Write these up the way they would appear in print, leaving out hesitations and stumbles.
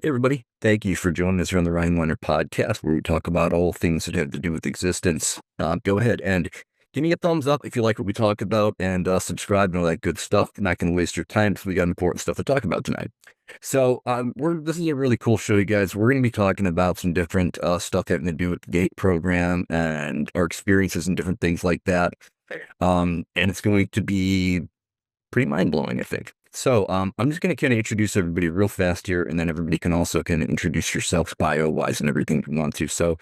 Hey everybody, thank you for joining us here on the Ryan Winter podcast, where we talk about all things that have to do with existence. Go ahead and give me a thumbs up if you like what we talk about, and subscribe and all that good stuff. I'm not going to waste your time because we got important stuff to talk about tonight. So, this is a really cool show, you guys. We're going to be talking about some different stuff having to do with the GATE program and our experiences and different things like that. And it's going to be pretty mind blowing, I think. So, I'm just going to kind of introduce everybody real fast here, and then everybody can also kind of introduce yourself bio wise and everything if you want to. So,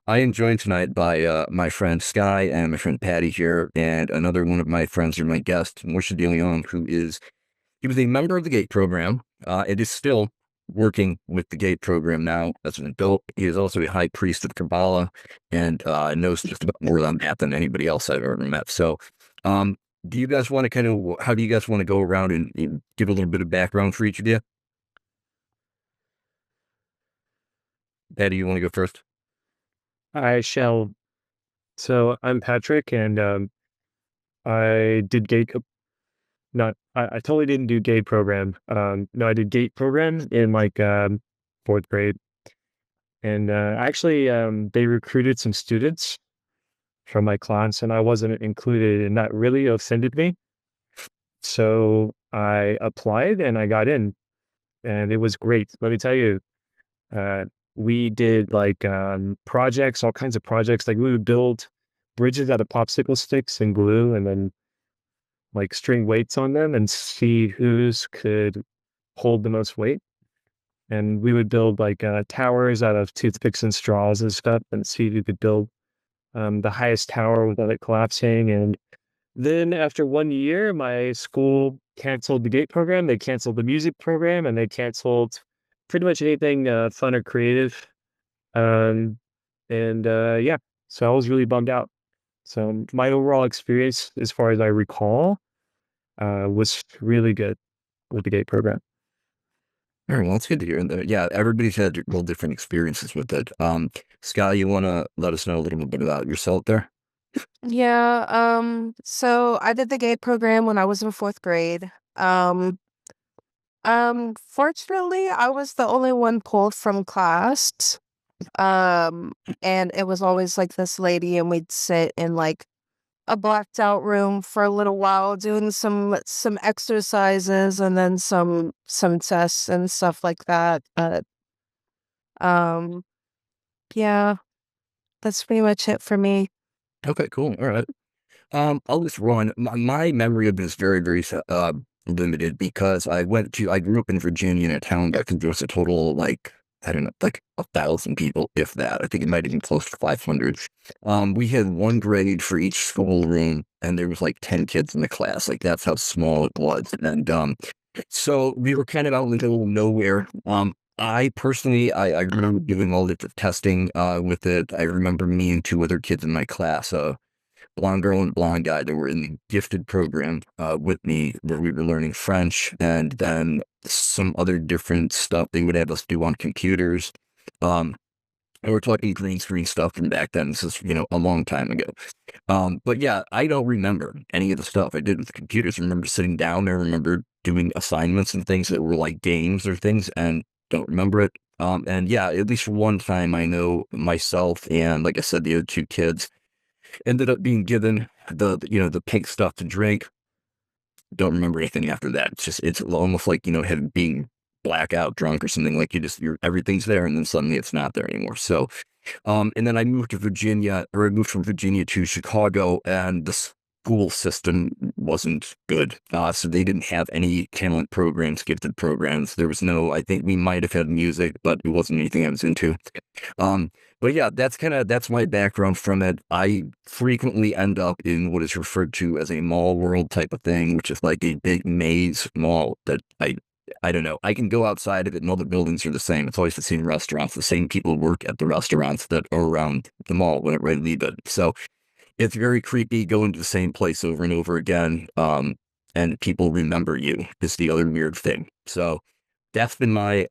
I am joined tonight by my friend Sky and my friend Patty here, and another one of my friends or my guest, Moshe De Leon, he was a member of the GATE program. It is still working with the GATE program now as an adult. He is also a high priest of Kabbalah and knows just about more on that than anybody else I've ever met. So, um, do you guys want to how do you guys want to go around and give a little bit of background for each of you? Patty, you want to go first? I shall. So I'm Patrick, and I did gate. Not, I totally didn't do gate program. No, I did gate program in like fourth grade, and actually, they recruited some students from my class, and I wasn't included, and that really offended me. So I applied, and I got in, and it was great. Let me tell you, uh, we did like projects, all kinds of projects. Like we would build bridges out of popsicle sticks and glue, and then like string weights on them and see whose could hold the most weight. And we would build like towers out of toothpicks and straws and stuff and see who could build the highest tower without it collapsing. And then after 1 year, my school canceled the GATE program. They canceled the music program and they canceled pretty much anything fun or creative. Um, and yeah, so I was really bummed out. So my overall experience, as far as I recall, was really good with the GATE program. All right, well, it's good to hear. And yeah, everybody's had real different experiences with it. Sky, you want to let us know a little bit about yourself there? Yeah, so I did the GATE program when I was in fourth grade. Fortunately, I was the only one pulled from class. Um, and it was always like this lady, and we'd sit in like a blacked out room for a little while doing some exercises and then some tests and stuff like that. But um, yeah, that's pretty much it for me. Okay, cool. All right. I'll just run. My memory of this is very, very limited because I grew up in Virginia in a town that could was a total like I don't know, like 1,000 people, if that. I think it might have been close to 500. We had one grade for each schoolroom, and there was like 10 kids in the class. Like that's how small it was. And so we were kind of out in the middle of nowhere. I personally, I remember doing all the testing with it. I remember me and two other kids in my class. Blonde girl and blonde guy that were in the gifted program with me where we were learning French and then some other different stuff they would have us do on computers. Um, and we're talking green screen stuff from back then. This is, a long time ago. But yeah, I don't remember any of the stuff I did with the computers. I remember sitting down there, I remember doing assignments and things that were like games or things and don't remember it. And yeah, at least one time I know myself and like I said, the other two kids ended up being given the pink stuff to drink. Don't remember anything after that. It's almost like, had being blackout drunk or something like everything's there and then suddenly it's not there anymore. So, and then I moved to Virginia or I moved from Virginia to Chicago and the school system wasn't good. So they didn't have any talent programs, gifted programs. There was no, I think we might have had music, but it wasn't anything I was into. Um, but yeah, that's my background from it. I frequently end up in what is referred to as a mall world type of thing, which is like a big maze mall that I don't know. I can go outside of it and all the buildings are the same. It's always the same restaurants. The same people work at the restaurants that are around the mall when I leave it. So it's very creepy going to the same place over and over again. And people remember you is the other weird thing. So that's been my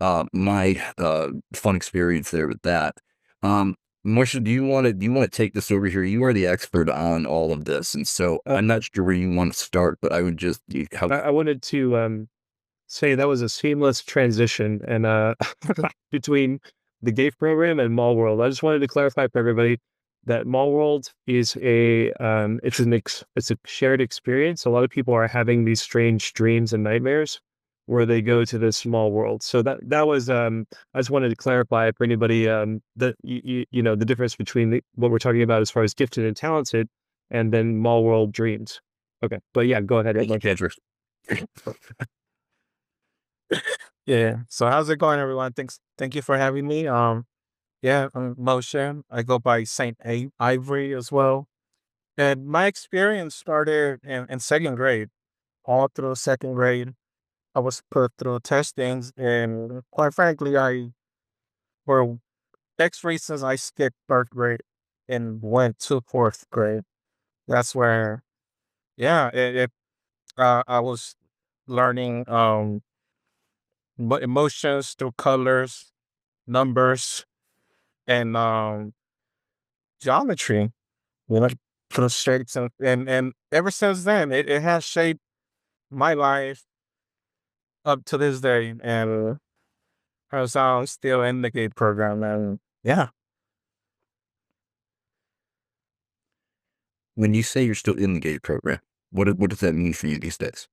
fun experience there with that. Um, Marsha, do you want to take this over here? You are the expert on all of this, and so Uh, I'm not sure where you want to start, but I would just how I wanted to. say that was a seamless transition and between the GAFE program and Mall World. I just wanted to clarify for everybody that Mall World is it's a shared experience. A lot of people are having these strange dreams and nightmares where they go to this small world. So that was I just wanted to clarify for anybody that the difference between what we're talking about as far as gifted and talented and then Mall World dreams. Okay, but yeah, go ahead. Thank you, Kendrick. Yeah. So how's it going, everyone? Thank you for having me. Yeah, I'm Moshe. I go by Ivory as well. And my experience started in second grade. All through second grade, I was put through testings, and quite frankly, for X reasons, I skipped third grade and went to fourth grade. That's where, yeah, I was learning emotions through colors, numbers, and geometry, you know, through shapes, and ever since then, it has shaped my life up to this day, and as I'm still in the GATE program, and yeah, When you say you're still in the GATE program, what does that mean for you these days?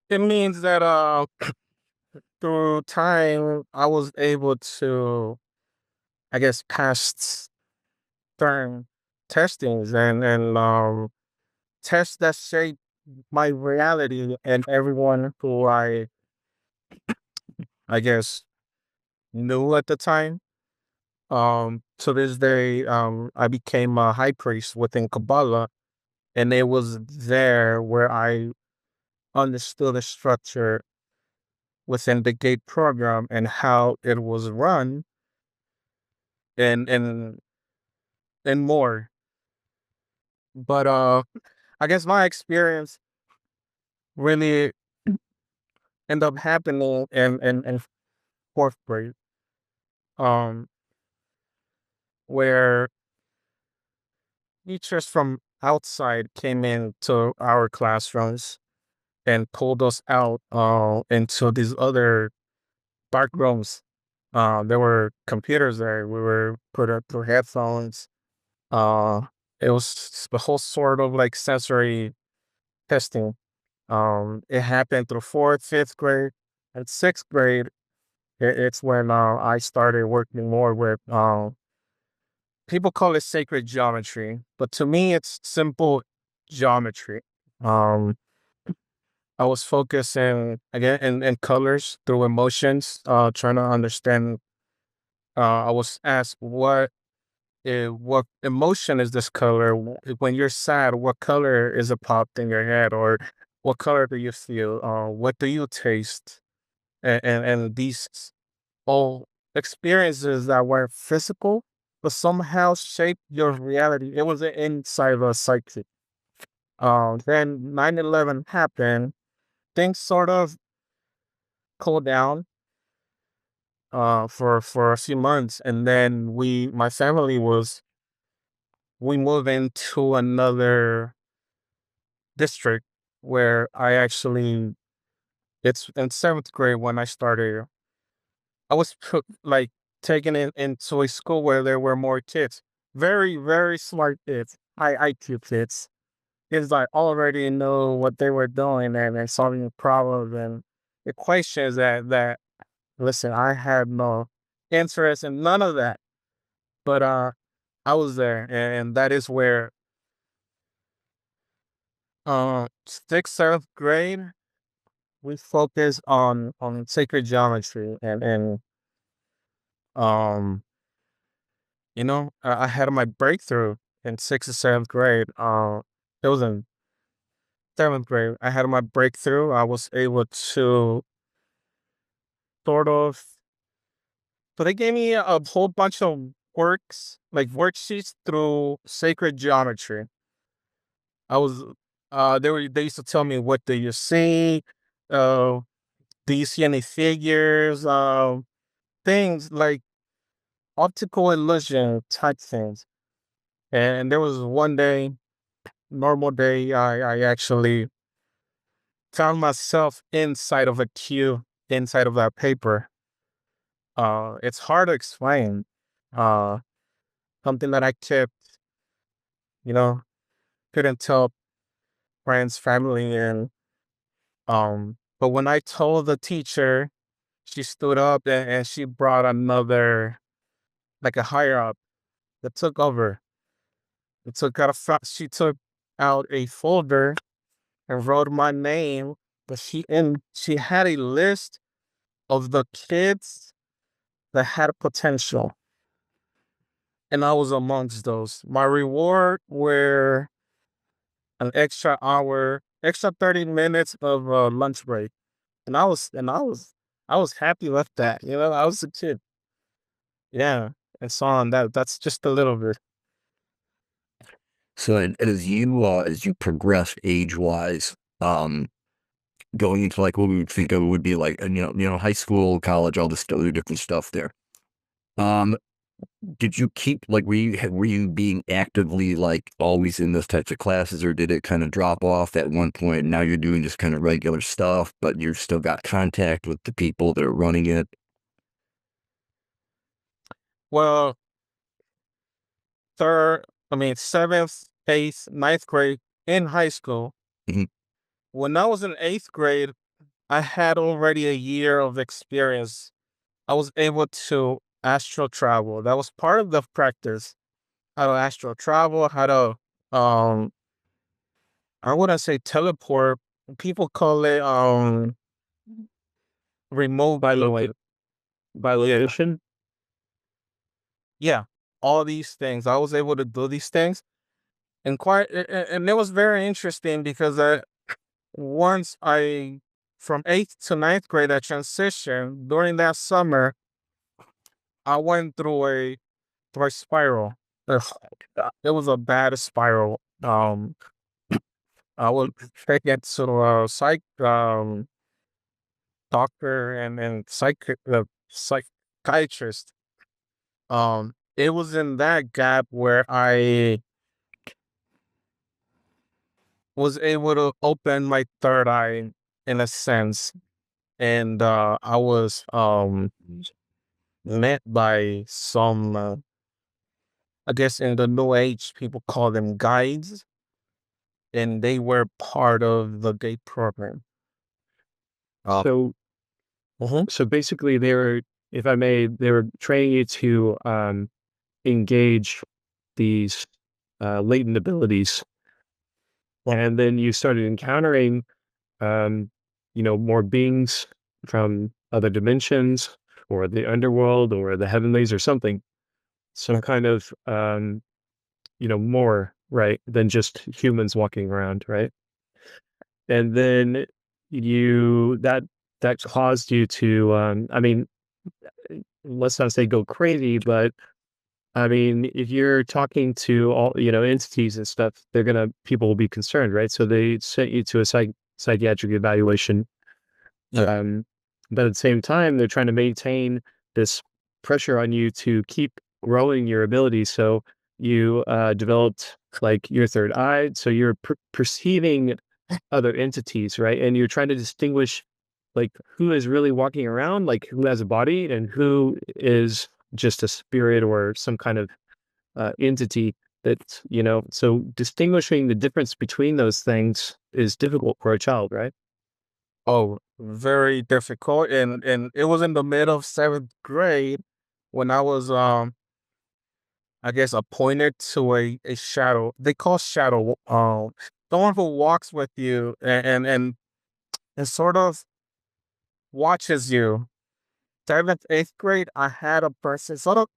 it means that through time, I was able to, I guess, pass certain testings and tests that shape my reality and everyone who I guess knew at the time. To this day, I became a high priest within Kabbalah, and it was there where I understood the structure within the GATE program and how it was run, and and more. But I guess my experience really ended up happening in fourth grade, um, where teachers from outside came into our classrooms and pulled us out into these other dark rooms. There were computers there. We were put up through headphones. Uh, it was the whole sort of like sensory testing. It happened through fourth, fifth grade, and sixth grade. It's when I started working more with people call it sacred geometry, but to me, it's simple geometry. Um, I was focusing again in colors through emotions, trying to understand. I was asked what emotion is this color? When you're sad, what color is it popped in your head, or what color do you feel? What do you taste? And these all experiences that were physical, but somehow shaped your reality. It was inside of a psyche. Then 9/11 happened. Things sort of cooled down for a few months, and then my family we moved into another district where I actually it's in seventh grade when I started. I was put, like taken into a school where there were more kids, very very smart kids, high IQ kids. Kids like already know what they were doing and they're solving problems and equations that listen, I had no interest in none of that. But I was there, and that is where sixth, seventh grade we focus on sacred geometry and um I had my breakthrough in sixth and seventh grade. It was in seventh grade. I had my breakthrough. I was able to sort of so they gave me a whole bunch of works, like worksheets through sacred geometry. I was they used to tell me, what do you see? Uh do you see any figures? Things like optical illusion type things. And there was one day, normal day, I actually found myself inside of a queue, inside of that paper. It's hard to explain. Uh, Something that I kept, you know, couldn't tell friends, family, and but when I told the teacher, she stood up and she brought another, like a higher up, that took over. It took out she took out a folder and wrote my name, but she had a list of the kids that had potential, and I was amongst those. My reward were an extra hour, extra 30 minutes of lunch break, and I was happy with that. You know, I was a kid. Yeah, and so on. That's just a little bit. So, and as you progress age-wise, going into, like, what we would think of would be, like, high school, college, all this other different stuff there. Um, did you keep like, were you being actively, like, always in those types of classes, or did it kinda drop off at one point, and now you're doing just kinda regular stuff, but you've still got contact with the people that are running it? Well, seventh, eighth, ninth grade in high school. Mhm. When I was in eighth grade, I had already a year of experience. I was able to astral travel. That was part of the practice. How to astral travel, how to um I wouldn't say teleport. People call it remote By the way, vision. by Yeah. location. Yeah. All these things. I was able to do these things. And it was very interesting because once I from eighth to ninth grade, I transitioned. During that summer, I went through a spiral. Ugh, it was a bad spiral. I was taken to a doctor and psychiatrist. It was in that gap where I was able to open my third eye in a sense, and I was met by some, I guess in the new age, people call them guides, and they were part of the gate program. Uh, So mhm. so basically they were, if I may, they were training you to engage these latent abilities, and then you started encountering um, more beings from other dimensions or the underworld or the heavenlies or something, some kind of more, right, than just humans walking around, right? And then you that caused you to let's not say go crazy, but I mean, if you're talking to all, entities and stuff, people will be concerned, right? So they sent you to a psychiatric evaluation. Yeah. Um, but at the same time, they're trying to maintain this pressure on you to keep growing your abilities. So you developed like your third eye. So you're perceiving other entities, right? And you're trying to distinguish like who is really walking around, like who has a body and who is just a spirit or some kind of entity that, so distinguishing the difference between those things is difficult for a child, right? Oh, very difficult, and it was in the middle of seventh grade when I was I guess appointed to a shadow. They call shadow someone who walks with you and sort of watches you. Seventh, eighth grade, I had a person sort of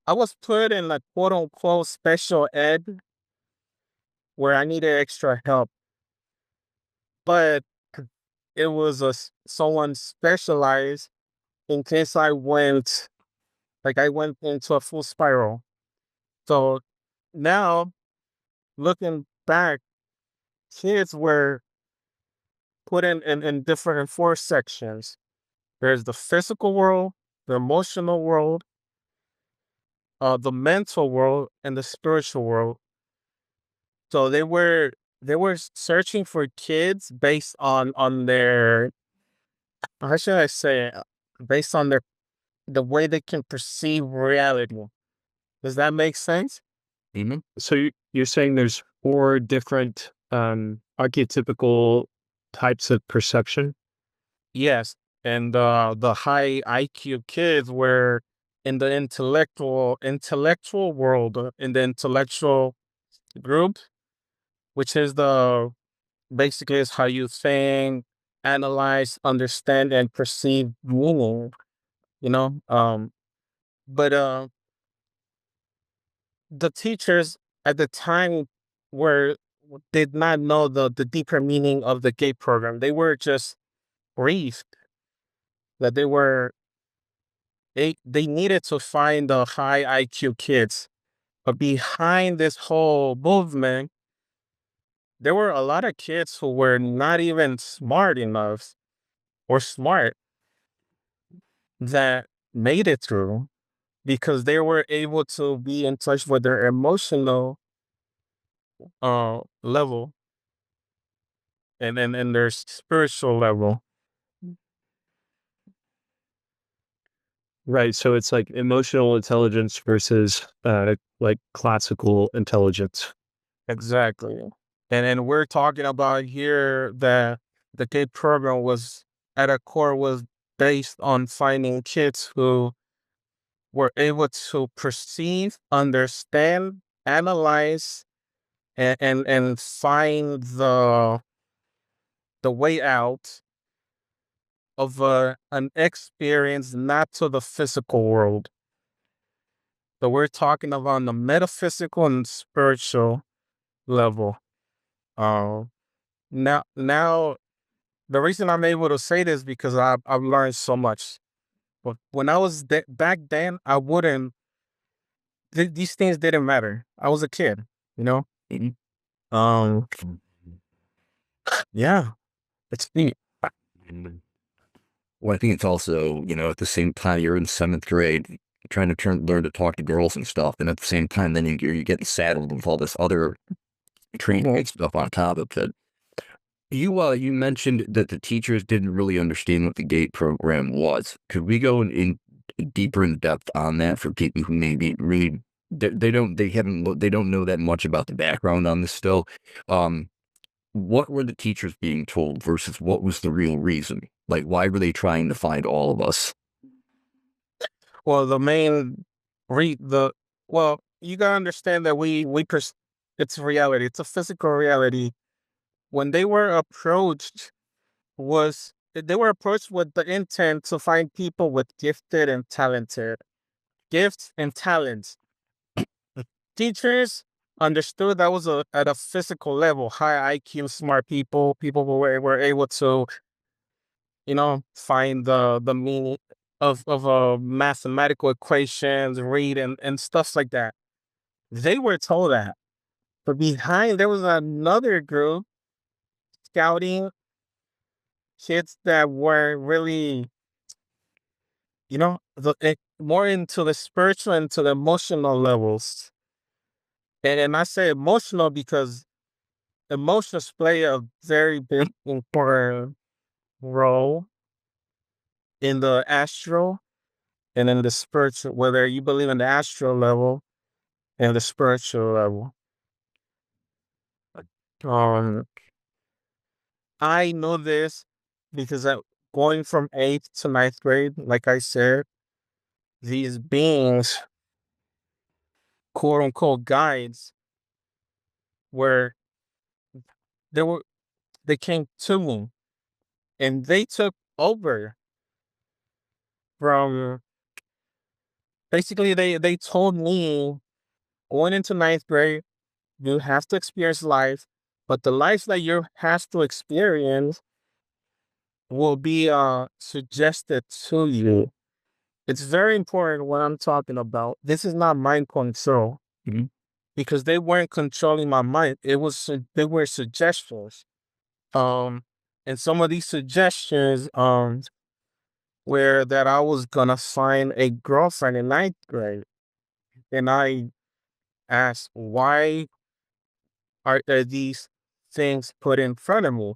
I was put in like quote unquote special ed where I needed extra help, but it was someone specialized in case I went into a full spiral. So now looking back, kids were put in different four sections. There's the physical world, the emotional world, the mental world, and the spiritual world. So they were they were searching for kids based on their, how should I say it? Based on the way they can perceive reality. Does that make sense? Mhm. So you're saying there's 4 different, archetypical types of perception? Yes. And the high IQ kids were in the intellectual world, in the intellectual group, which is the basically is how you think, analyze, understand, and perceive meaning. You know, but the teachers at the time were did not know the deeper meaning of the GATE program. They were just briefed that they needed to find the high IQ kids. But behind this whole movement, there were a lot of kids who were not even smart enough or smart that made it through because they were able to be in touch with their emotional level and then in their spiritual level. Right, so it's like emotional intelligence versus, like, classical intelligence. Exactly. And we're talking about here that the GATE program was at a core was based on finding kids who were able to perceive, understand, analyze, and find the way out of an experience not to the physical world. So we're talking about the metaphysical and spiritual level. Uh, now the reason I'm able to say this because I've learned so much. But when I was back then, I wouldn't. These things didn't matter. I was a kid, you know. Mhm. Um, yeah, it's neat. Well, I think it's also, at the same time you're in 7th grade, trying to learn to talk to girls and stuff, and at the same time, then you're getting saddled with all this other training and stuff on top of it. You mentioned that the teachers didn't really understand what the GATE program was. Could we go in deeper in depth on that for people who maybe read they don't know that much about the background on this still? Um, what were the teachers being told versus what was the real reason? Like, why were they trying to find all of us? Well, the main the well, you gotta understand that it's reality. It's a physical reality. When they were approached with the intent to find people with gifts and talents. Teachers understood that was at a physical level, high IQ, smart people who were able to, find the meaning of mathematical equations, read and stuff like that. They were told that. But behind there was another group scouting kids that were really, more into the spiritual and to the emotional levels. And I say emotional because emotions play a very big important role in the astral and in the spiritual, whether you believe in the astral level and the spiritual level. Um, I know this because going from 8th to 9th grade, like I said, these beings, quote unquote guides, were they were they came to me and they took over from basically they told me going into 9th grade, you have to experience life, but the life that you have to experience will be suggested to you. It's very important what I'm talking about. This is not mind control Mhm. because they weren't controlling my mind. They were suggestions. Um, and some of these suggestions were that I was gonna find a girlfriend in 9th grade, and I asked, why are these things put in front of me,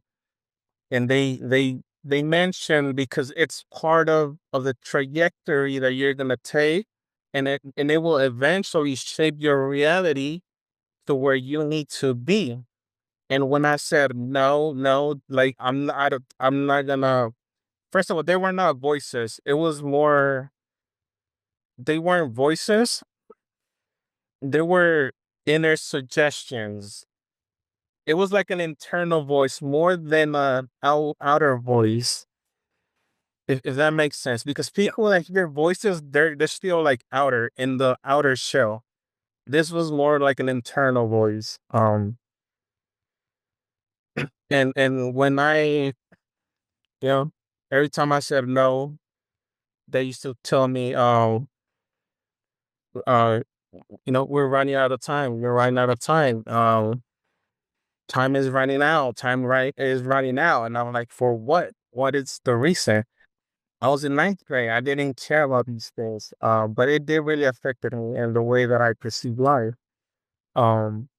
and they mention because it's part of the trajectory that you're gonna take, and it will eventually shape your reality to where you need to be. And when I said no, no, like I'm not gonna. First of all, they were not voices. It was more. They weren't voices. They were inner suggestions. It was like an internal voice more than a outer voice. If that makes sense, because people that hear voices, they're still like outer in the outer shell. This was more like an internal voice. And when you know, every time I said no, they used to tell me, uh, we're running out of time. We're running out of time. Time is running out. Time is running out. And I'm like, for what? What is the reason? I was in ninth grade. I didn't care about these things, but it did really affect me and the way that I perceive life. Um,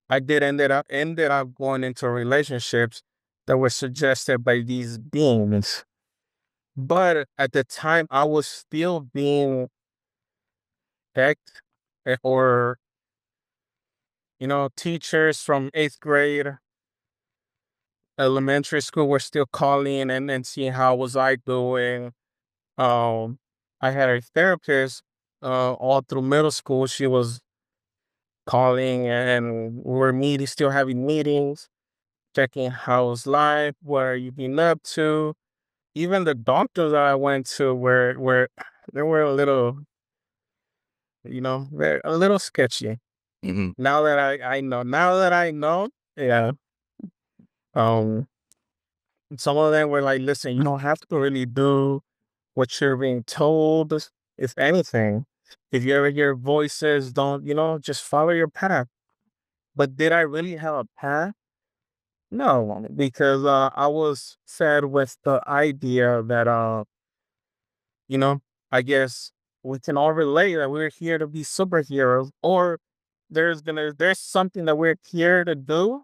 I did ended up going into relationships that were suggested by these beings, but at the time I was still being pecked, or teachers from eighth grade, elementary school were still calling and seeing how was I doing. Um, I had a therapist all through middle school. She was calling and we were meeting, still having meetings, checking how's life, what are you been up to. Even the doctors that I went to were they were a little, they're a little sketchy. Hmm. Now that I know, yeah. Um, some of them were like, listen, you don't have to really do what you're being told. If anything, if you ever hear voices, don't, just follow your path. But did I really have a path? No, because I was fed with the idea that, you know, I guess we can all relate that we're here to be superheroes, or there's something that we're here to do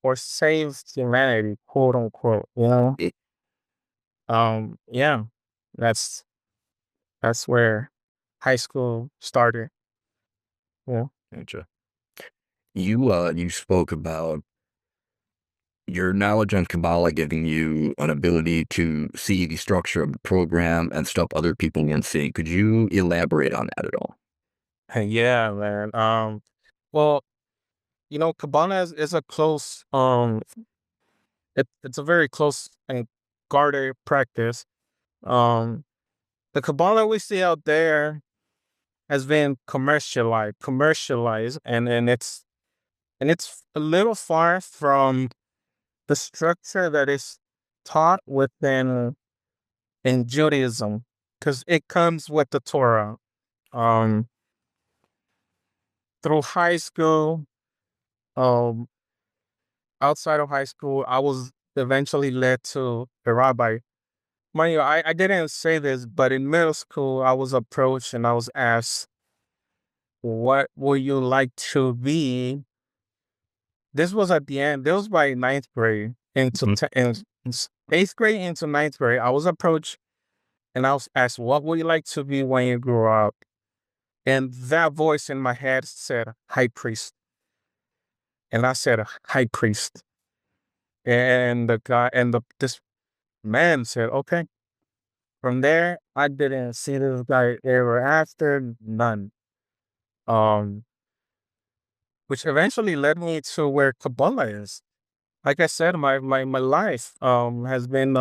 or save humanity, quote unquote. It, Yeah, that's that's where high school started. Yeah. gotcha. You spoke about your knowledge on Kabbalah giving you an ability to see the structure of the program and stuff other people can see. Could you elaborate on that at all? Yeah, man. Well, Kabbalah is a close, it's a very close and guarded practice. Um, the Kabbalah we see out there has been commercialized, and it's a little far from the structure that is taught within in Judaism, because it comes with the Torah. Um, through high school, um, outside of high school, I was eventually led to a rabbi. Mind you, I didn't say this, but in middle school, I was approached and I was asked, "What would you like to be?" This was at the end. This was by ninth grade Mhm. eighth grade into ninth grade. I was approached and I was asked, "What would you like to be when you grow up?" And that voice in my head said, "High priest." And I said, "High priest." And the guy and this man said, "Okay." From there, I didn't see this guy ever after, none. Um, which eventually led me to where Kabbalah is. Like I said, my life has been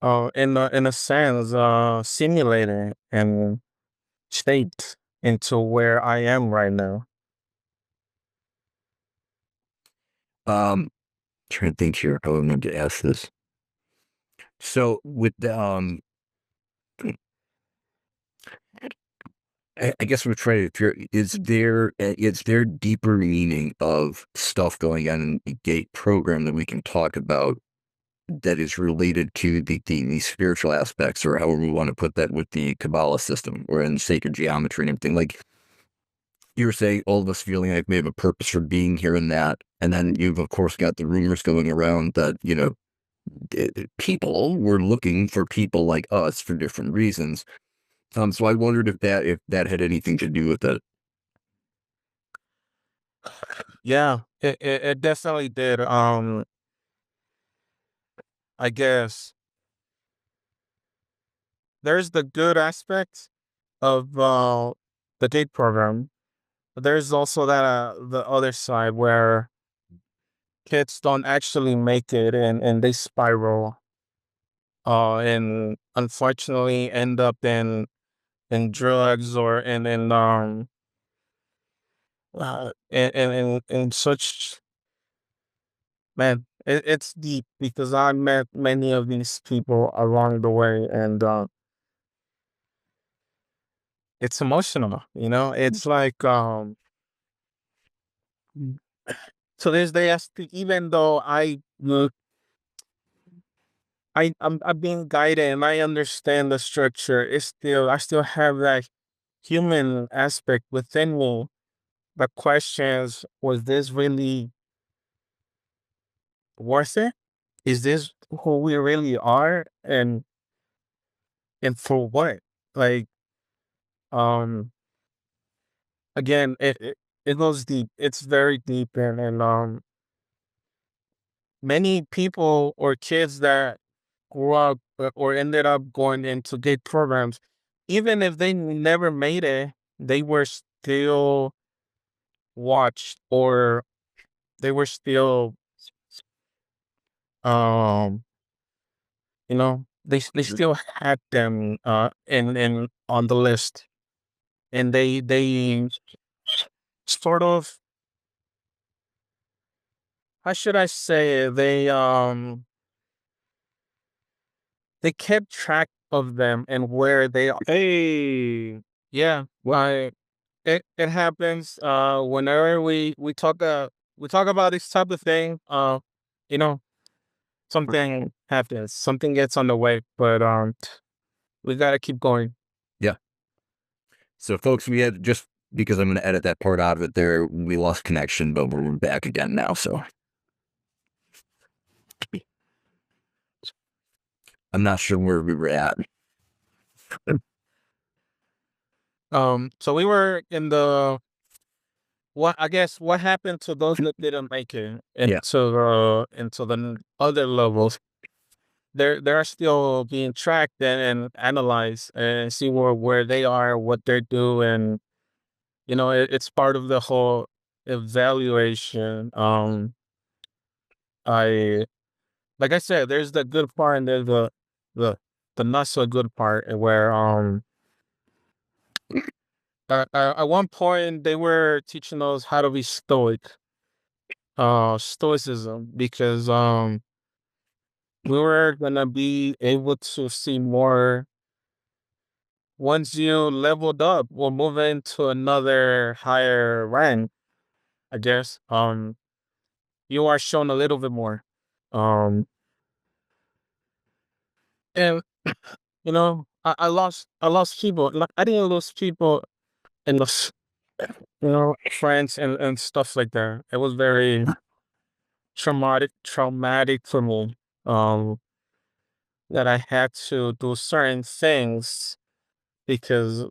in a sense simulated and shaped into where I am right now. Trying to think here how I'm going to ask this. So with the I guess we're trying to figure, is there deeper meaning of stuff going on in the gate program that we can talk about that is related to the spiritual aspects, or however we want to put that, with the Kabbalah system or in sacred geometry and everything? Like, you're saying all of us feeling like we have a purpose for being here and that, and then you've of course got the rumors going around that people were looking for people like us for different reasons. So I wondered if that had anything to do with it. Yeah, it definitely did. I guess there's the good aspect of the date program. But there's also that the other side where kids don't actually make it and they spiral and unfortunately end up in drugs or in such. Man, it's deep because I met many of these people along the way, and it's emotional. It's like to this day, even though I'm being guided and I understand the structure, I still have that human aspect within me that questions: Was this really worth it? Is this who we really are? And for what? Like, um again, it goes deep. It's very deep, and many people or kids that grew up or ended up going into gay programs, even if they never made it, they were still watched, or they were still um they still had them in on the list, and they sort of, how should I say it? They kept track of them and where they are. Hey, Yeah, it happens whenever we talk about this type of thing. You know, something happens, something gets on the way, but we gotta keep going. Yeah. So, folks, we had just because I'm going to edit that part out of it there, we lost connection, but we're back again now. So I'm not sure where we were at. So we were in the what I guess what happened to those that didn't make it Yeah. into the other levels. They're still being tracked and analyzed and see where they are, what they're doing. It's part of the whole evaluation. I Like I said, there's the good part and there's the the not so good part where at one point they were teaching us how to be stoicism, because we were gonna be able to see more once you leveled up or move into another higher rank, I guess. You are shown a little bit more. Um and I lost people. Like, I didn't lose people and the friends and stuff like that. It was very traumatic for me. That I had to do certain things because,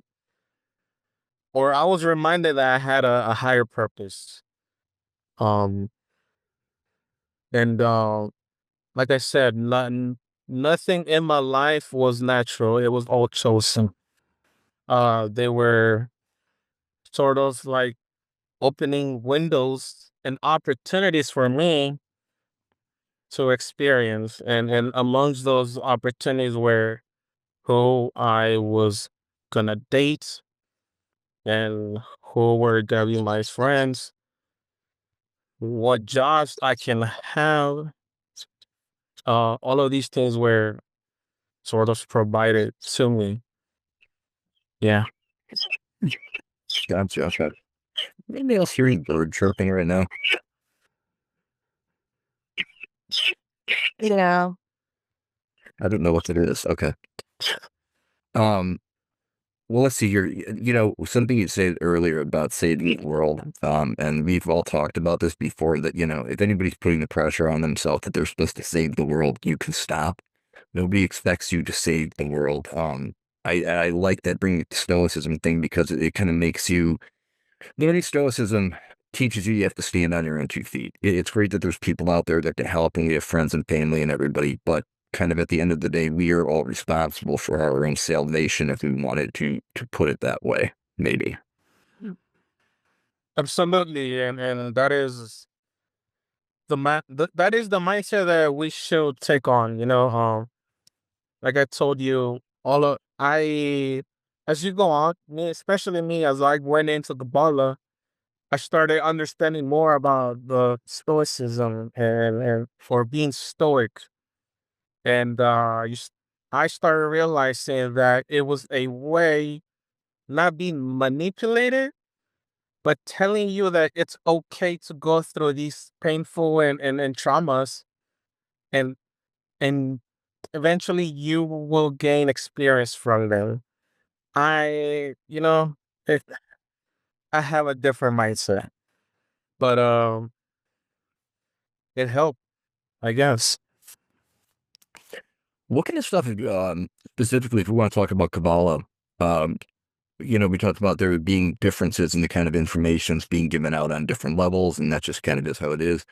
or I was reminded that I had a higher purpose. Um, and like I said, nothing in my life was natural. It was all chosen. They were sort of like opening windows and opportunities for me to experience. And amongst those opportunities were who I was gonna date and who were gonna be my friends, what jobs I can have. All of these things were sort of provided to me. Yeah. Gotcha. Okay. Anybody else hearing bird chirping right now? Yeah. I don't know what it is. Okay. Um, Well, let's see here. Something you said earlier about saving the world, and we've all talked about this before, that, if anybody's putting the pressure on themselves that they're supposed to save the world, you can stop. Nobody expects you to save the world. I like that bringing it to stoicism thing, because it kind of makes you, stoicism teaches you have to stand on your own 2 feet. It's great that there's people out there that can help, and we have friends and family and everybody, but kind of at the end of the day, we are all responsible for our own salvation, if we wanted to put it that way, maybe. Absolutely, and that is that is the mindset that we should take on. Like I told you, all of I as you go on, me, especially me, as I went into Kabbalah, I started understanding more about the stoicism and for being stoic. And I started realizing that it was a way not being manipulated, but telling you that it's okay to go through these painful and traumas, and and eventually you will gain experience from them. I, you know, it, I have a different mindset, but it helped, I guess. What kind of stuff, specifically, if we want to talk about Kabbalah, um, we talked about there being differences in the kind of informations being given out on different levels, and that just kind of is how it is.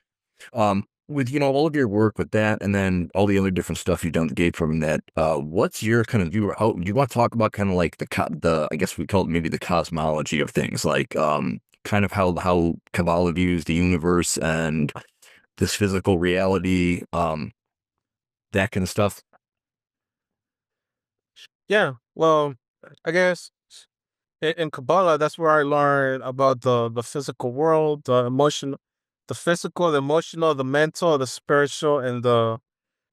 With, all of your work with that, and then all the other different stuff you've done gave from that, what's your kind of view? How you want to talk about kind of like I guess we call it maybe the cosmology of things, like, kind of how Kabbalah views the universe and this physical reality, that kind of stuff. Yeah, well, I guess in Kabbalah, that's where I learned about the physical world, the physical, the emotional, the mental, the spiritual, and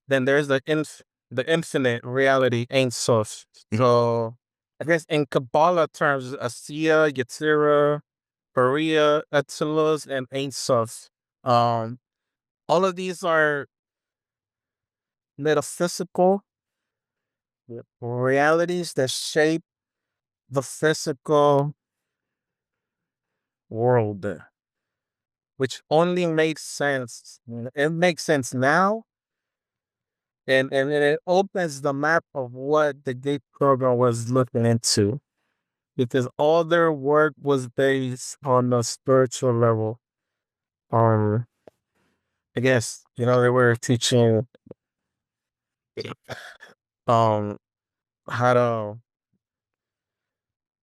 then there's the infinite reality, Ein Sof. So I guess in Kabbalah terms, Asiya, Yetzirah, Beriah, Atzilus, and Ein Sof. Um, all of these are metaphysical realities that shape the physical world, which only makes sense. It makes sense now, and it opens the map of what the gate program was looking into, because all their work was based on the spiritual level. Um, I guess they were teaching um how to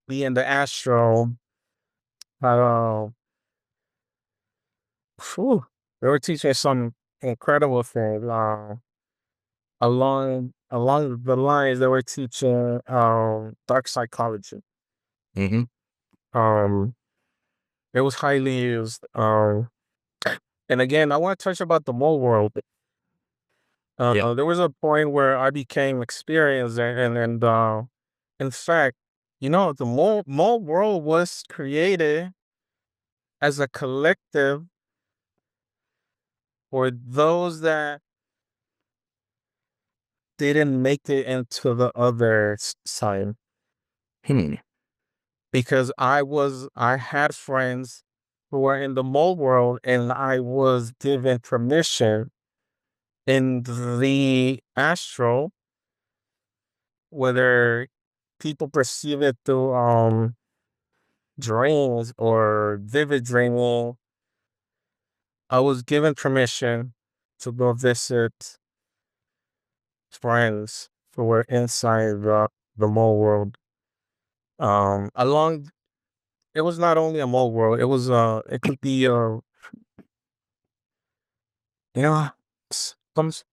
be in the astral, how whew, they were teaching some incredible things. Along the lines they were teaching dark psychology. Hmm. Um, it was highly used. And again, I want to touch about the mole world. Yeah. There was a point where I became experienced, and in fact, the mole world was created as a collective for those that didn't make it into the other side. Hmm. Because I had friends who were in the mole world, and I was given permission in the astral, whether people perceive it through dreams or vivid dreaming. I was given permission to go visit friends who were inside the mole world. Along It was not only a mole world, it could be you know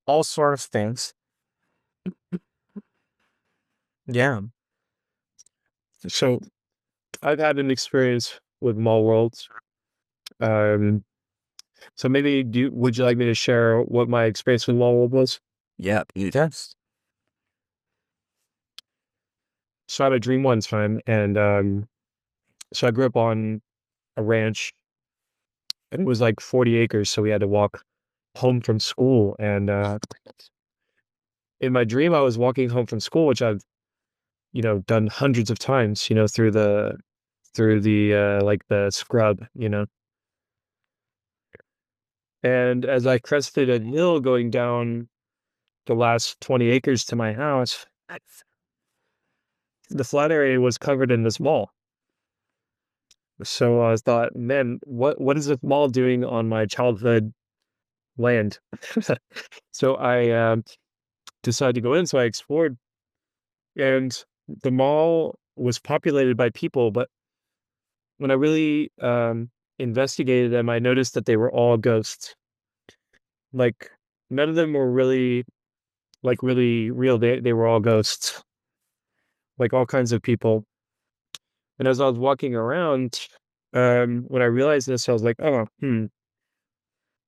all sort of things. Yeah. So I've had an experience with mall worlds. Um, so maybe would you like me to share what my experience with mall world was? Yeah. Yes. So I had a dream one time, and so I grew up on a ranch, and it was like 40 acres. So we had to walk home from school, and in my dream, I was walking home from school, which I've done hundreds of times, through the like the scrub, And as I crested a hill going down the last 20 acres to my house, the flat area was covered in this mall. So I thought, man, what is this mall doing on my childhood land? So I decided to go in. So I explored, and the mall was populated by people. But when I really investigated them, I noticed that they were all ghosts. Like none of them were really real. They were all ghosts, like all kinds of people. And as I was walking around, when I realized this, I was like, oh,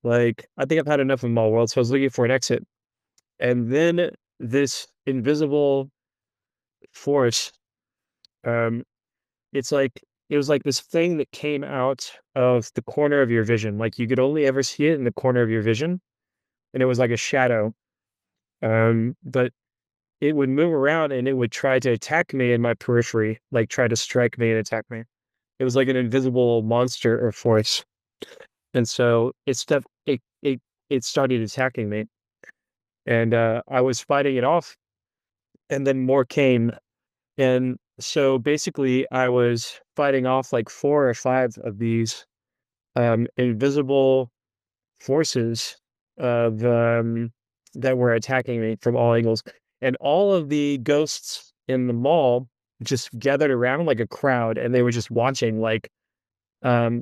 like I think I've had enough of Mall World. So I was looking for an exit. And then this invisible force, um, it's like it was like this thing that came out of the corner of your vision. Like you could only ever see it in the corner of your vision. And it was like a shadow. But it would move around and it would try to attack me in my periphery, like try to strike me and attack me. It was like an invisible monster or force. And so it started attacking me. And I was fighting it off, and then more came. And so basically I was fighting off like 4 or 5 of these invisible forces of that were attacking me from all angles. And all of the ghosts in the mall just gathered around like a crowd, and they were just watching, like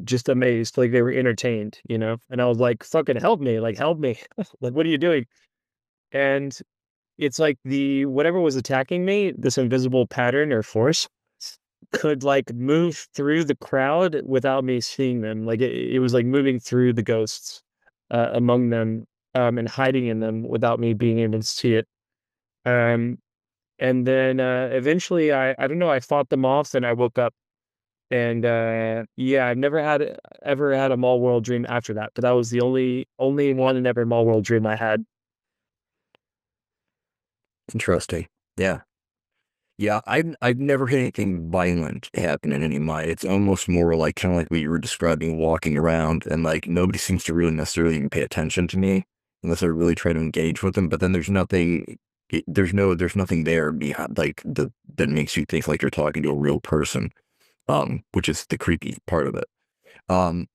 just amazed, like they were entertained. And I was like, fucking help me, like help me. Like, what are you doing? And it's like the whatever was attacking me, this invisible pattern or force, could like move through the crowd without me seeing them. Like it was like moving through the ghosts among them, and hiding in them without me being able to see it. Um, and then eventually, I don't know, I fought them off, and I woke up. And yeah, I've never ever had a mall world dream after that. But that was the only one and ever mall world dream I had. Interesting. Yeah. Yeah, I've never had anything violent happen in any of my. It's almost more like kind of like what you were describing, walking around, and like nobody seems to really necessarily even pay attention to me unless I really try to engage with them. But then there's nothing, there's nothing there behind like that makes you think like you're talking to a real person. Which is the creepy part of it. Um,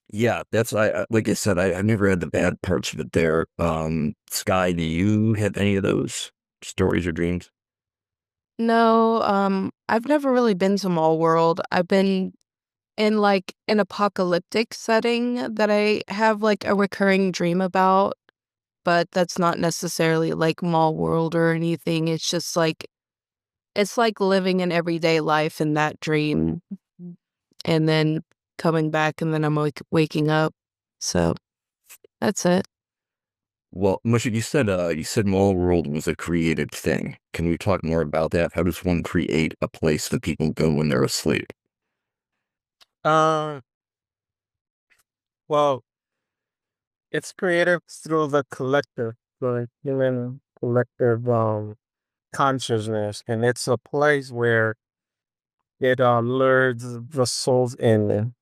yeah, that's like I said, I've never had the bad parts of it there. Sky, do you have any of those stories or dreams? No, I've never really been to Mall World. I've been in like an apocalyptic setting that I have like a recurring dream about, but that's not necessarily like Mall World or anything. It's like living an everyday life in that dream and then coming back and then I'm waking up. So that's it. Well, Musha, you said Mall World was a created thing. Can we talk more about that? How does one create a place that people go when they're asleep? Uh, well, it's created through the human collective consciousness, and it's a place where it lures the souls in.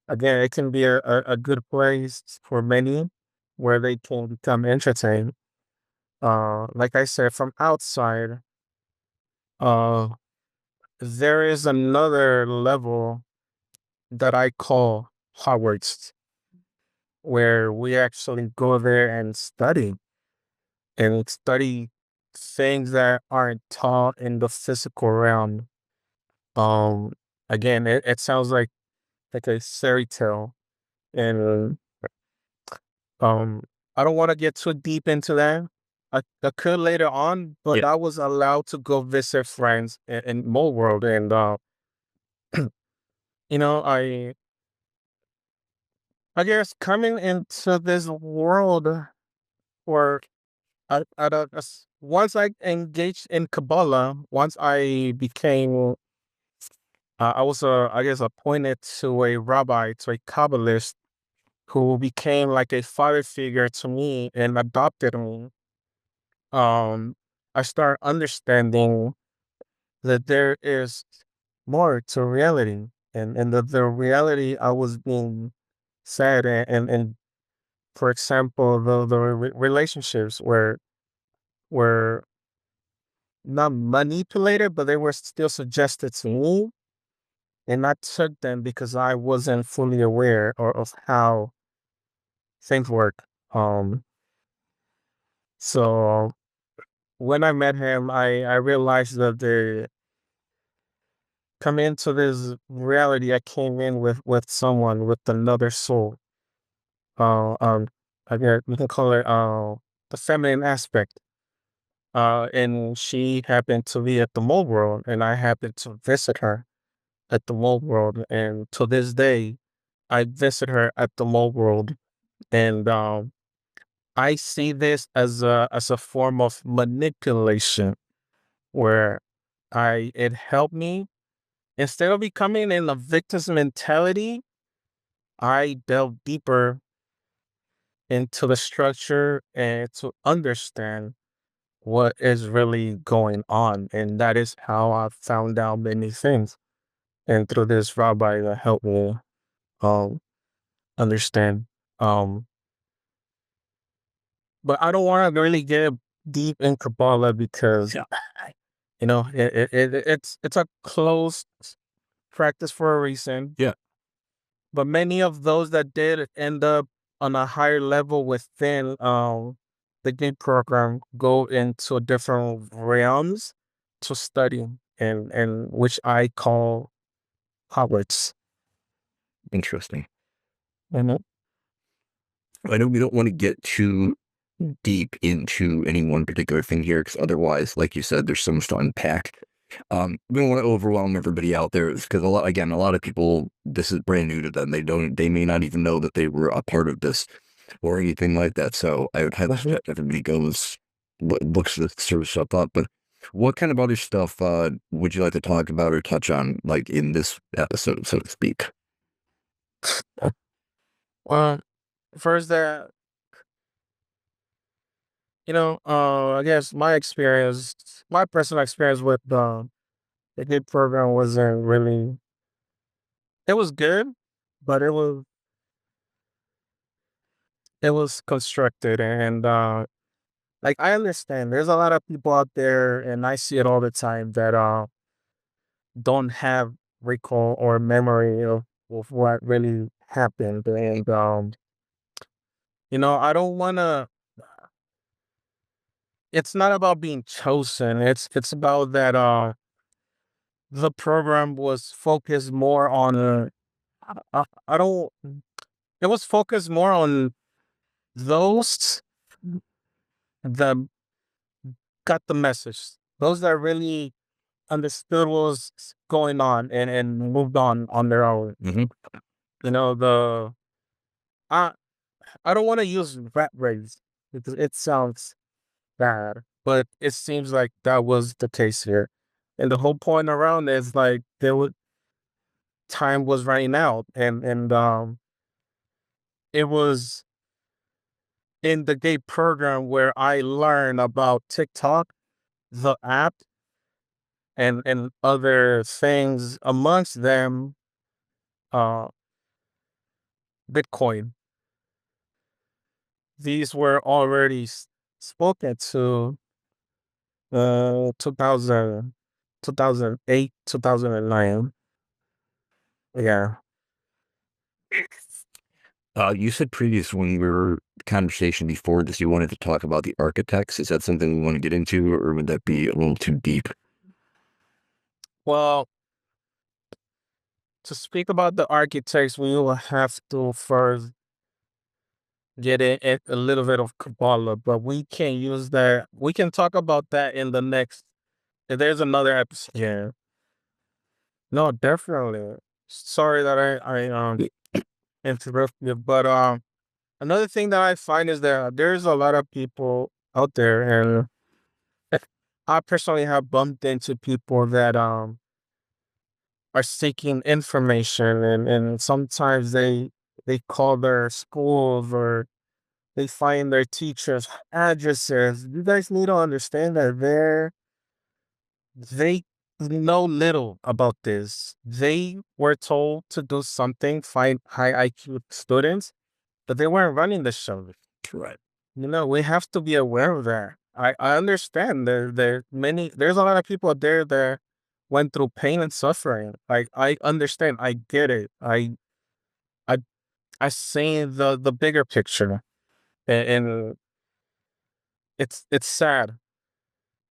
Again, it can be a good place for many where they can become entertained. Like I said, from outside, uh, there is another level that I call Hogwarts, where we actually go there and study things that aren't taught in the physical realm. Um, Again, it sounds like a fairy tale, and um, I don't want to get too deep into that. I could later on, but Yeah. I was allowed to go visit friends in Mole World, and you know, I guess coming into this world, or once I engaged in Kabbalah, once I became, I was, I guess, appointed to a rabbi, to a Kabbalist, who became like a father figure to me and adopted me. I start understanding that there is more to reality, and that the reality I was being said, and for example, the relationships were not manipulated, but they were still suggested to me, and I took them because I wasn't fully aware of how things work. Um, so when I met him, I realized that the come into this reality, I came in with someone with another soul. Uh, I guess we can call it the feminine aspect. And she happened to be at the mole world, and I happened to visit her at the mole world. And to this day, I visit her at the mole world, and I see this as a form of manipulation where I it helped me instead of becoming in a victim's mentality. I delve deeper into the structure and to understand what is really going on. And that is how I found out many things. And through this rabbi that helped me um understand. Um but I don't want to really get deep in Kabbalah because it's a closed practice for a reason. Yeah. But many of those that did end up on a higher level within the game program go into different realms to study, and which I call Hogwarts. Interesting. Mhm. I know we don't want to get too deep into any one particular thing here, because otherwise, like you said, there's so much to unpack. We don't want to overwhelm everybody out there, because a lot of people, this is brand new to them. They may not even know that they were a part of this or anything like that. So I would highly suggest everybody goes, looks the sort of stuff up. But what kind of other stuff would you like to talk about or touch on, like in this episode, so to speak? Well, first that I guess my personal experience with the game program wasn't really. It was good, but it was constructed, and like I understand there's a lot of people out there, and I see it all the time that don't have recall or memory of what really happened. And I don't wanna it's not about being chosen. It's about that the program was focused more on I don't it was focused more on those that got the message. Those that really understood what was going on and moved on their own. Mm-hmm. The I I don't want to use rat race because it sounds bad, but it seems like that was the case here. And the whole point around is like time was running out, and it was in the gay program where I learned about TikTok, the app, and other things, amongst them uh Bitcoin. These were already spoken to 2000, 2008, 2009. Yeah. You said previous when we were conversation before this, you wanted to talk about the architects. Is that something we want to get into, or would that be a little too deep? Well, to speak about the architects, we will have to first get in a little bit of Kabbalah, but we can use that. We can talk about that in the next. If there's another episode. Yeah. No, definitely. Sorry that I interrupt you, but another thing that I find is that there's a lot of people out there, and I personally have bumped into people that are seeking information, and sometimes they call their schools or they find their teachers' addresses. You guys need to understand that they know little about this. They were told to do something, find high IQ students, but they weren't running the show. Right. We have to be aware of that. I understand there's a lot of people out there that went through pain and suffering. Like, I understand. I get it. I I see the bigger picture, and it's sad,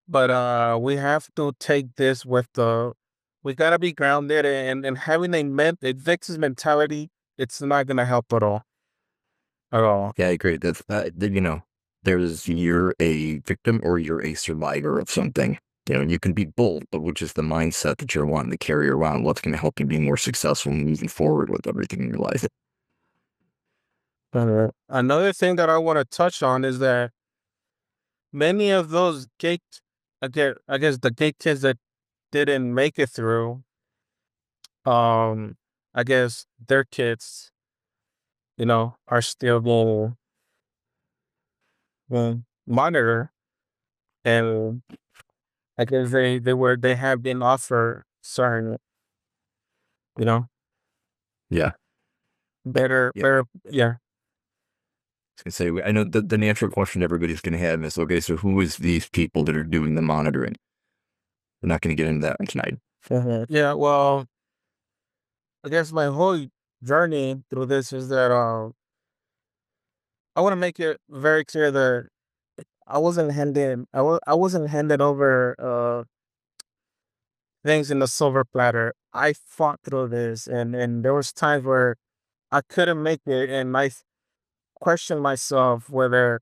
but we have to take this with the we gotta be grounded, and having a victim mentality, it's not gonna help at all. Yeah, I agree. That's there's you're a victim or you're a survivor of something. You can be both, but which is the mindset that you're wanting to carry around? What's going to help you be more successful moving forward with everything in your life? Another thing that I want to touch on is that many of those I guess the gate kids that didn't make it through, um, I guess their kids, are still being monitored, and I guess they have been offered certain, you know, Yeah, yeah. better, yeah. I was gonna say, I know the natural question everybody's going to have is, okay, so who is these people that are doing the monitoring? We're not going to get into that tonight. Yeah, well, I guess my whole journey through this is that I want to make it very clear that I wasn't handed over things in the silver platter. I fought through this, and there was times where I couldn't make it, and questioned myself whether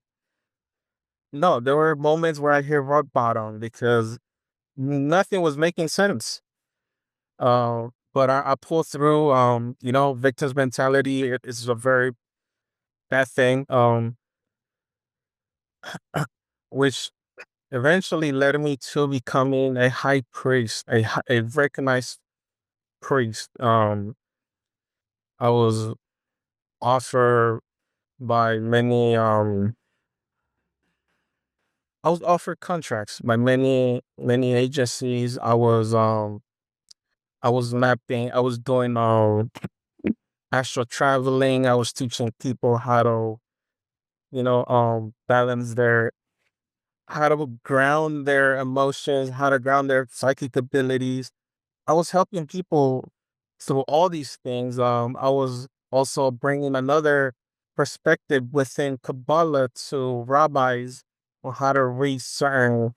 no, there were moments where I hit rock bottom because nothing was making sense. But I pulled through. Victim's mentality is a very bad thing. Which eventually led me to becoming a high priest, a recognized priest. I was offered by many. I was offered contracts by many agencies. I was mapping. I was doing astral traveling. I was teaching people how to balance how to ground their emotions, how to ground their psychic abilities. I was helping people through all these things. I was also bringing another perspective within Kabbalah to rabbis on how to read certain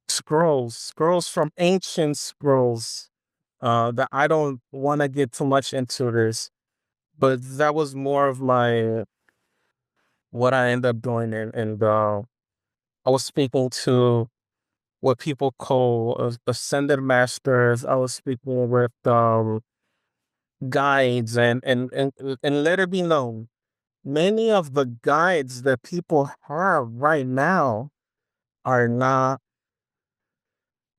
scrolls from ancient scrolls. That I don't want to get too much into this, but that was more of my what I ended up doing, and I was speaking to what people call ascended masters. I was speaking with guides, and let it be known, many of the guides that people have right now are not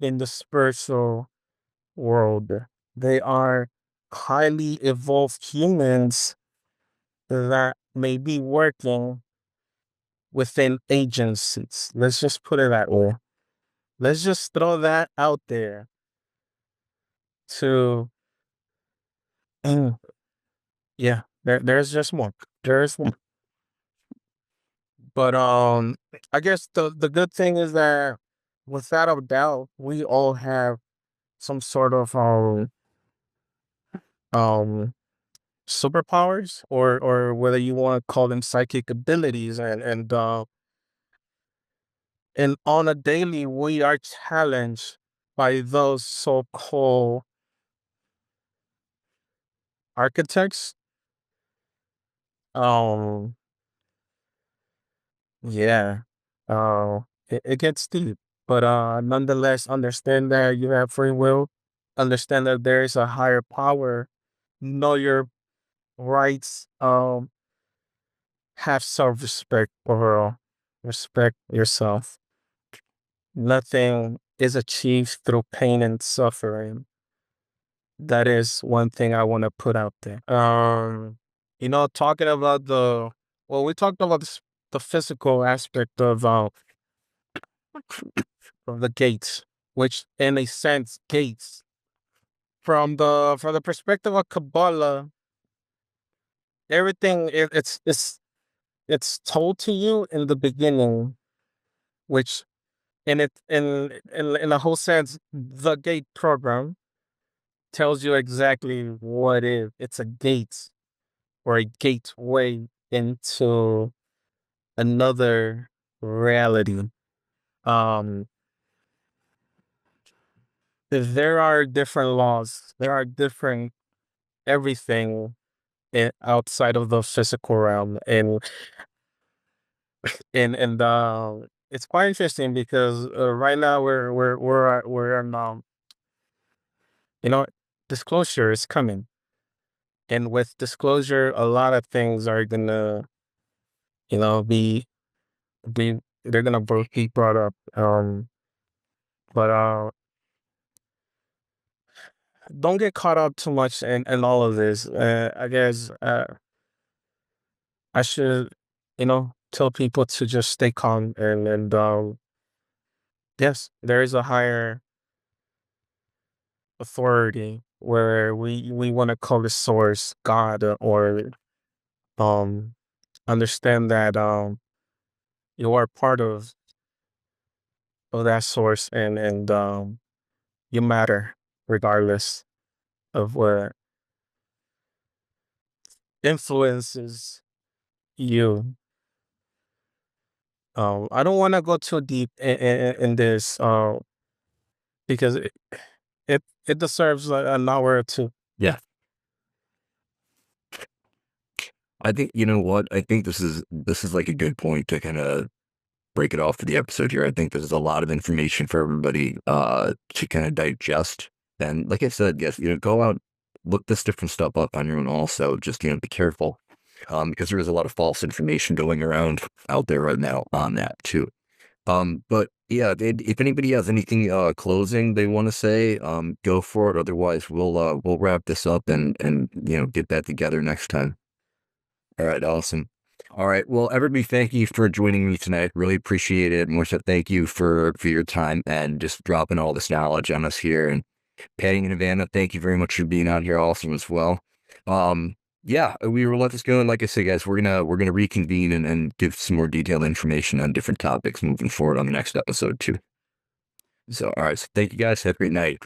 in the spiritual world. They are highly evolved humans that may be working within agencies. Let's just put it that way. Let's just throw that out there to, yeah, there's just more. There's more. But I guess the good thing is that without a doubt, we all have some sort of um superpowers, or whether you want to call them psychic abilities, and on a daily we are challenged by those so-called architects. Um yeah. It gets deep. But nonetheless, understand that you have free will. Understand that there is a higher power. Know your rights. Have self-respect overall. Respect yourself. Nothing is achieved through pain and suffering. That is one thing I want to put out there. Talking about we talked about the physical aspect of the gates. which in a sense gates. From the perspective of Kabbalah, everything it's told to you in the beginning, which in a whole sense, the gate program tells you exactly what is. It's a gate or a gateway into another reality. Um, there are different laws. There are different everything outside of the physical realm, and it's quite interesting because right now we're in, you know, disclosure is coming, and with disclosure, a lot of things are gonna, be they're gonna be brought up. But don't get caught up too much in all of this. I guess I should, tell people to just stay calm and yes, there is a higher authority where we want to call the source God, or um understand that you are part of that source, and you matter regardless of what influences you. I don't want to go too deep in this because it deserves an hour or two. Yeah. I think, you know what? I think this is like a good point to kind of break it off for the episode here. I think this is a lot of information for everybody to kind of digest. And like I said, yes, go out, look this different stuff up on your own also. Just, be careful. Because there is a lot of false information going around out there right now on that too. But yeah, if anybody has anything closing they want to say, go for it. Otherwise, we'll wrap this up and get that together next time. All right, awesome. All right, well, everybody, thank you for joining me tonight. Really appreciate it. Marsha, thank you for your time and just dropping all this knowledge on us here. And Patty and Havana, thank you very much for being out here also as well. Yeah, we will let this go. And like I said, guys, we're gonna reconvene and give some more detailed information on different topics moving forward on the next episode too. So, all right, so thank you guys. Have a great night.